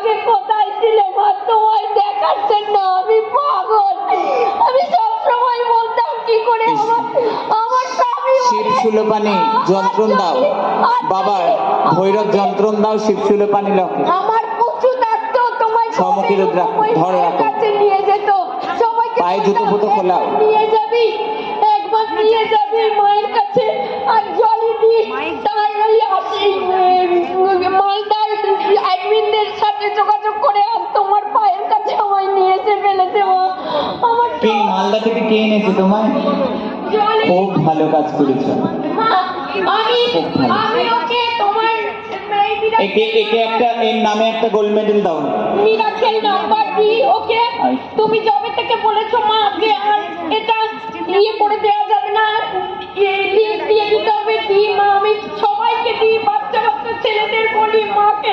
আমাকে কোথায় ছিলে মা? তোমায় দেখার জন্য আমি পাগল। আমি সবসময় বলতাম কি করে আমার স্বামী শিব সুলেপানি যন্ত্রণ দাও বাবা, ভৈরব যন্ত্রণ দাও, শিব সুলেপানি লোকে আমার পুচু থাকতো তোমায় সমুখী রুদ্রাক্ষ ধরে রাখো, কাছে নিয়ে যেত। সবাইকে পায়ে জুতো ফুটো খোলাও, নিয়ে যাবি, একবার নিয়ে যাবি মায়ের কাছে আর জলি দিয়ে তার ওই মালদার অ্যাডমিনদের সাথে যোগাযোগ করে আর তোমার পায়ের কাছে আমায় নিয়ে এসে ফেলেছে মা। আমার কে মালদা থেকে কে এনেছে তোমায়? জলি খুব ভালো কাজ করেছো। আমি ওকে তোমার একে একটা এর নামে একটা গোল্ড মেডেল দাও। মিরাকেল নাম্বার দি ওকে। তুমি যবে থেকে বলেছো মা আগে আর এটা ইয়ে করে দেওয়া যাবে না, লিঙ্ক দিয়ে দিতে হবে, দি মা। আমি সবাইকে দিই, বাচ্চা বাচ্চা ছেলেদের বলি মাকে